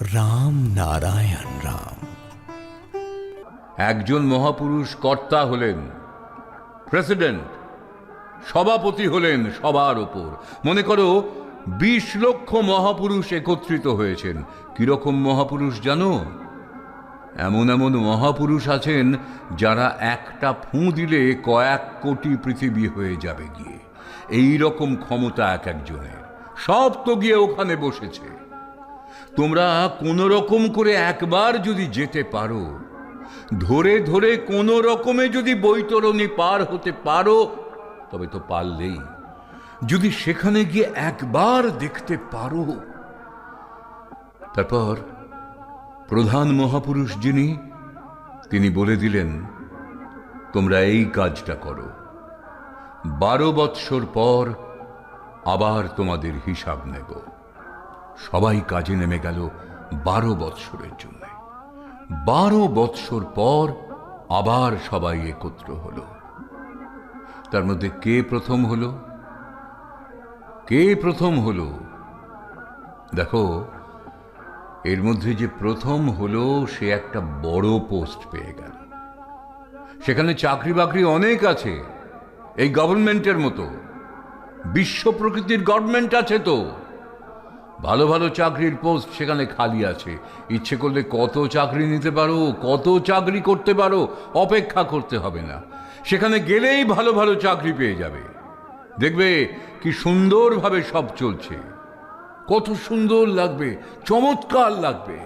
রাম নারায়ণ রাম। একজন মহাপুরুষ কর্তা হলেন, প্রেসিডেন্ট, সভাপতি হলেন সবার ওপর। মনে করো 20 লক্ষ মহাপুরুষ একত্রিত হয়েছেন। কিরকম মহাপুরুষ জানো? এমন এমন মহাপুরুষ আছেন যারা একটা ফুঁ দিলে কয়েক কোটি পৃথিবী হয়ে যাবে গিয়ে। এই রকম ক্ষমতা এক একজনের। সব তো গিয়ে ওখানে বসেছে। তোমরা কোনো রকম করে একবার যদি যেতে পারো, ধরে ধরে কোনো রকমে যদি বৈতরণী পার হতে পারো, তবে তো পারলেই। যদি সেখানে গিয়ে একবার দেখতে পারো, তারপর প্রধান মহাপুরুষ যিনি, তিনি বলে দিলেন, তোমরা এই কাজটা করো। 12 বৎসর পর আবার তোমাদের হিসাব নেব। সবাই কাজে নেমে গেল 12 বৎসরের জন্য। 12 বৎসর পর আবার সবাই একত্র হলো। তার মধ্যে কে প্রথম হলো? কে প্রথম হলো? দেখো, এর মধ্যে যে প্রথম হলো সে একটা বড় পোস্ট পেয়ে গেল। সেখানে চাকরি বাকরি অনেক আছে, এই গভর্নমেন্টের মতো। বিশ্ব প্রকৃতির গভর্নমেন্ট আছে তো। ভালো ভালো চাকরির পোস্ট সেখানে খালি আছে। ইচ্ছে করলে কত চাকরি নিতে পারো, কত চাকরি করতে পারো, অপেক্ষা করতে হবে না। সেখানে গেলেই ভালো ভালো চাকরি পেয়ে যাবে। দেখবে কি সুন্দরভাবে সব চলছে, কত সুন্দর লাগবে, চমৎকার লাগবে।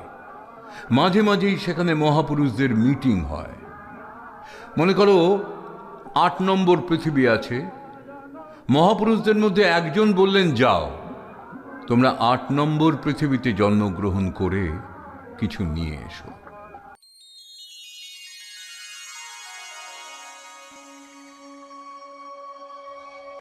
মাঝে মাঝেই সেখানে মহাপুরুষদের মিটিং হয়। মনে করো 8 নম্বর পৃথিবী আছে। মহাপুরুষদের মধ্যে একজন বললেন, যাও তোমরা 8 নম্বর পৃথিবীতে জন্মগ্রহণ করে কিছু নিয়ে এসো।